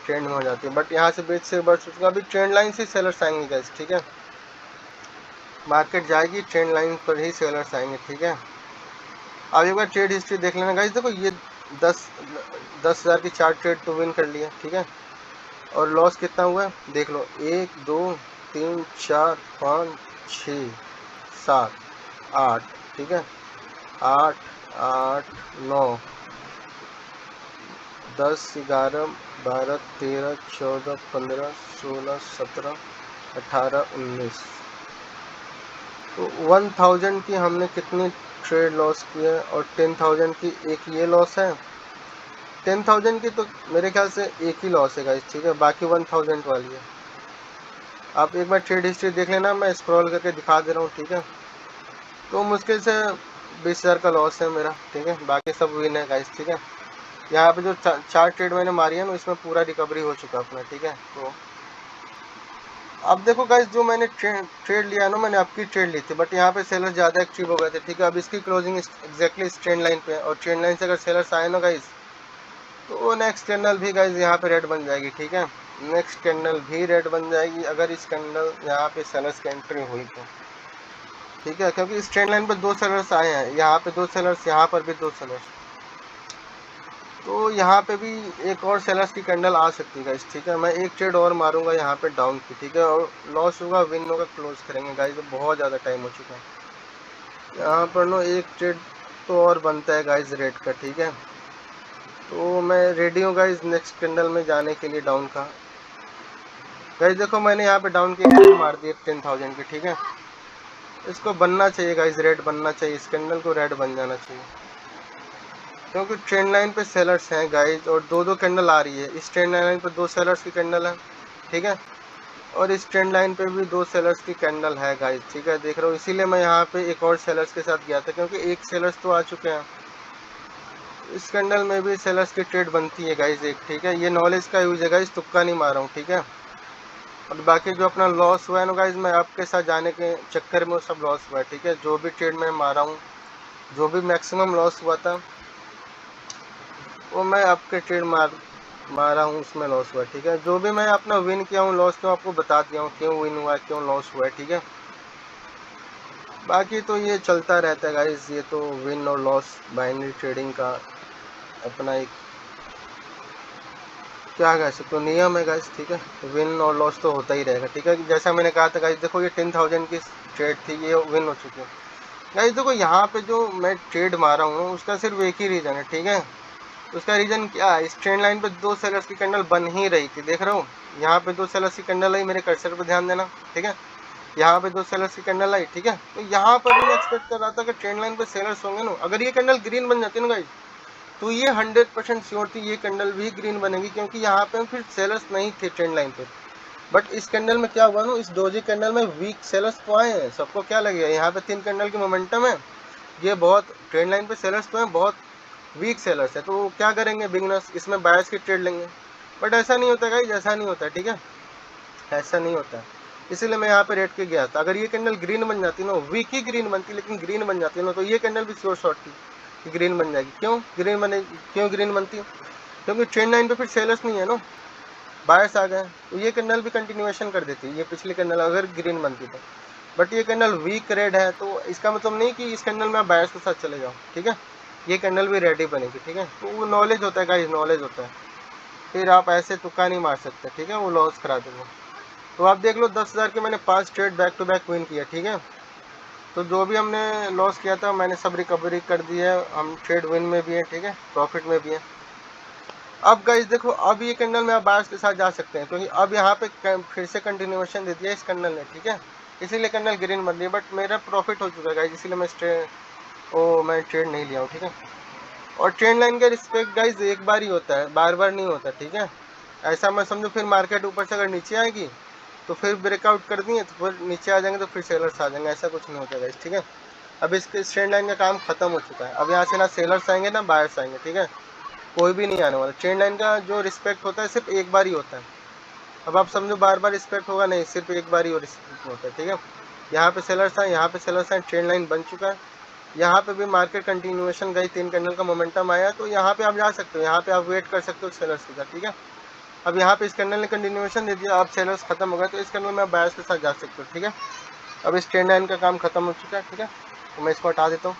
ट्रेंड में हो जाती है। बट यहाँ से बीच से रिवर्स उसका भी ट्रेंड लाइन से सेलर्स आएंगे गाइस, ठीक है। मार्केट जाएगी ट्रेंड लाइन पर ही सेलर्स आएंगे, ठीक है। अब एक बार ट्रेड हिस्ट्री देख लेना गाइस। देखो ये 10,000 की 4 ट्रेड तो विन कर लिया, ठीक है। और लॉस कितना हुआ है देख लो, 1 2 3 4 5 6 7 8, ठीक है, 8 8 9 10, 11, 12, 13, 14, 15, 16, 17, 18, 19। तो 1000 की हमने कितनी ट्रेड लॉस की है और 10,000 की एक ये लॉस है। 10,000 की तो मेरे ख्याल से एक ही लॉस है गाइस, ठीक है, बाकी 1000 वाली है। आप एक बार ट्रेड हिस्ट्री देख लेना, मैं स्क्रॉल करके दिखा दे रहा हूँ, ठीक है। तो मुश्किल से 20,000 का लॉस है मेरा, ठीक है, बाकी सब विन है गाइस, ठीक है। यहाँ पे जो चार ट्रेड मैंने मारी है ना, इसमें पूरा रिकवरी हो चुका अपना, ठीक है। तो अब देखो गाइस, जो मैंने ट्रेड लिया ना, मैंने आपकी ट्रेड ली थी, बट यहाँ पे सेलर ज़्यादा एक्टिव हो गए थे, ठीक है। अब इसकी क्लोजिंग एग्जैक्टली इस ट्रेंड लाइन पे है, और ट्रेंड लाइन से अगर सेलर्स आए ना गाइस, तो नेक्स्ट कैंडल भी गाइस यहाँ पे रेड बन जाएगी, ठीक है। नेक्स्ट कैंडल भी रेड बन जाएगी अगर इस कैंडल यहाँ पे सेलर्स की एंट्री हुई तो, ठीक है, क्योंकि इस ट्रेंड लाइन पे दो सेलर्स आए हैं, यहाँ पे दो सेलर्स, यहाँ पर भी दो सेलर्स, तो यहाँ पे भी एक और सेलर्स की कैंडल आ सकती है गाइस, ठीक है। मैं एक ट्रेड और मारूंगा यहाँ पे डाउन की, ठीक है, और लॉस होगा विन होगा क्लोज करेंगे गाइस, बहुत ज़्यादा टाइम हो चुका है। यहाँ पर नो एक ट्रेड तो और बनता है गाइस रेड का, ठीक है। तो मैं रेडी हूँ गाइस नेक्स्ट कैंडल में जाने के लिए डाउन का। गाइस देखो, मैंने यहाँ पे डाउन की एक ट्रेड मार दी 10,000 की, ठीक है। इसको बनना चाहिए गाइस, रेड बनना चाहिए, इस कैंडल को रेड बन जाना चाहिए, क्योंकि ट्रेंड लाइन पे सेलर्स हैं गाइस, और दो दो कैंडल आ रही है। इस ट्रेंड लाइन पे दो सेलर्स की कैंडल है, ठीक है, और इस ट्रेंड लाइन पे भी दो सेलर्स की कैंडल है गाइस, ठीक है, देख रहे हो। इसीलिए मैं यहाँ पे एक और सेलर्स के साथ गया था, क्योंकि एक सेलर्स तो आ चुके हैं। इस कैंडल में भी सेलर्स की ट्रेड बनती है गाइस एक, ठीक है। ये नॉलेज का यूज है गाइस, तुक्का नहीं मारा हूँ, ठीक है। और बाकी जो अपना लॉस हुआ है ना गाइस, मैं आपके साथ जाने के चक्कर में वो सब लॉस हुआ है, ठीक है। जो भी ट्रेड मैं मारा हूँ, जो भी मैक्सिमम लॉस हुआ था, वो मैं आपके ट्रेड मारा हूँ उसमें लॉस हुआ, ठीक है। जो भी मैं अपना विन किया हूँ, लॉस क्यों आपको बता दिया हूँ, क्यों विन हुआ है, क्यों लॉस हुआ है, ठीक है। बाकी तो ये चलता रहता है गाइस, ये तो विन और लॉस बाइनरी ट्रेडिंग का अपना एक, क्या कह सकते हो, नियम है गाइस, ठीक है। विन और लॉस तो होता ही रहेगा, ठीक है। जैसा मैंने कहा था गाइस, देखो ये 10,000 की ट्रेड थी, ये विन हो चुकी है गाइस। देखो यहाँ पे जो मैं ट्रेड मारा हूँ उसका सिर्फ एक ही रीज़न है, ठीक है। उसका रीज़न क्या है, इस ट्रेंड लाइन पे दो सेलर्स की कैंडल बन ही रही थी, देख रहे हो। यहाँ पे दो सेलर्स की कैंडल आई, मेरे कर्सर पे ध्यान देना, ठीक है। यहाँ पे दो सेलर्स की कैंडल आई, ठीक है। तो यहाँ पर भी मैं एक्सपेक्ट कर रहा था कि ट्रेंड लाइन पे सेलर्स होंगे ना। अगर ये कैंडल ग्रीन बन जाती है ना गाइस, तो ये 100% श्योर थी ये कैंडल भी ग्रीन बनेगी, क्योंकि यहाँ पे फिर सेलर्स नहीं थे ट्रेंड लाइन पे। बट इस कैंडल में क्या हुआ ना, इस डोजी कैंडल में वीक सेलर्स तो आए हैं। सबको क्या लगेगा, यहाँ पे 3 कैंडल की मोमेंटम है, ये बहुत ट्रेंड लाइन पे सेलर्स तो हैं, बहुत वीक सेलर्स है। तो क्या करेंगे बिगनर्स, इसमें बायर्स की ट्रेड लेंगे। बट ऐसा नहीं होता गाइस, ऐसा नहीं होता, ठीक है, ऐसा नहीं होता। इसीलिए मैं यहाँ पे रेड के गया था। अगर ये कैंडल ग्रीन बन जाती ना, वीक ही ग्रीन बनती लेकिन ग्रीन बन जाती ना, तो ये कैंडल भी श्योर शॉर्ट थी कि ग्रीन बन जाएगी। क्यों ग्रीन बनेगी, क्यों ग्रीन बनती है, क्योंकि ट्रेंड लाइन पे फिर सेलर्स नहीं है ना, बायर्स आ गए, तो ये कैंडल भी कंटिन्यूएशन कर देती, ये पिछली कैंडल अगर ग्रीन बनती तो। बट ये कैंडल वीक रेड है, तो इसका मतलब नहीं कि इस कैंडल में आप बायर्स के साथ चले जाओ, ठीक है। ये कैंडल भी रेड ही बनेगी, ठीक है। तो वो नॉलेज होता है गाइस, नॉलेज होता है, फिर आप ऐसे तुक्का नहीं मार सकते, ठीक है, वो लॉस करा देंगे। तो आप देख लो 10,000 के मैंने 5 trade back to back win किया, ठीक है। तो जो भी हमने लॉस किया था मैंने सब रिकवरी कर दी है, हम ट्रेड विन में भी हैं, ठीक है, प्रॉफिट में भी हैं। अब गाइस देखो, अब ये कैंडल में आप बायर्स के साथ जा सकते हैं, क्योंकि अब यहाँ पे फिर से कंटिन्यूएशन दे दिया इस कैंडल ने, ठीक है। इसीलिए कैंडल ग्रीन बन रही है, बट मेरा प्रॉफिट हो चुका है गाइस, इसीलिए मैं ट्रेड नहीं लिया हूँ, ठीक है। और ट्रेंड लाइन का रिस्पेक्ट गाइस एक बार ही होता है, बार बार नहीं होता, ठीक है। ऐसा मैं समझो फिर मार्केट ऊपर से अगर नीचे आएगी तो फिर ब्रेकआउट कर दिए तो फिर नीचे आ जाएंगे, तो फिर सेलर्स आ जाएंगे, ऐसा कुछ नहीं होता गाइस, ठीक है। अब इसके ट्रेंड लाइन का काम खत्म हो चुका है, अब यहाँ से ना सेलर्स आएंगे ना बायर्स आएंगे, ठीक है, कोई भी नहीं आने वाला। ट्रेंड लाइन का जो रिस्पेक्ट होता है सिर्फ एक बार ही होता है। अब आप समझो बार बार रिस्पेक्ट होगा नहीं, सिर्फ एक बार ही रिस्पेक्ट होता है, ठीक है। यहाँ पे सेलर्स आए, यहाँ पे सेलर्स आए, ट्रेंड लाइन बन चुका है। यहाँ पे भी मार्केट कंटिन्यूएशन गई, 3 कैंडल का मोमेंटम आया, तो यहाँ पे आप जा सकते हो, यहाँ पे आप वेट कर सकते हो सेलर्स के साथ, ठीक है। अब यहाँ पे इस कैंडल ने कंटिन्यूएशन दे दिया, अब सेलर्स खत्म हो गए, तो इस कैंडल में आप बायर्स के साथ जा सकते हो, ठीक है। अब इस ट्रेंड लाइन का काम खत्म हो चुका है, ठीक है, तो मैं इसको हटा देता हूँ।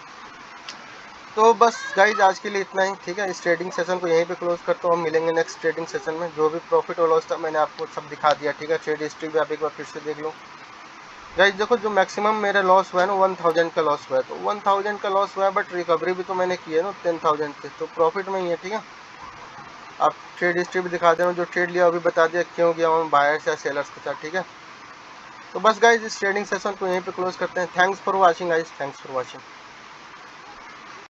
तो बस गाइज आज के लिए इतना ही, ठीक है। इस ट्रेडिंग सेशन को यहीं पे क्लोज करता हूँ, हम मिलेंगे नेक्स्ट ट्रेडिंग सेशन में। जो भी प्रॉफिट और लॉस था मैंने आपको सब दिखा दिया, ठीक है। ट्रेड हिस्ट्री भी आप एक बार फिर से देख लो गाइज। देखो जो मैक्सिमम मेरा लॉस हुआ है ना 1000 का लॉस हुआ है, तो 1000 का लॉस हुआ है, बट रिकवरी भी तो मैंने की है ना 10,000 से, तो प्रॉफिट में ही है, ठीक है। आप ट्रेड हिस्ट्री भी दिखा दे रहा हूँ, जो ट्रेड लिया अभी बता दिया क्यों गया हूँ बायर्स या सेलर्स के साथ, ठीक है। तो बस गाइज इस ट्रेडिंग सेशन को यहीं पे क्लोज करते हैं। Thanks for watching guys, thanks for watching.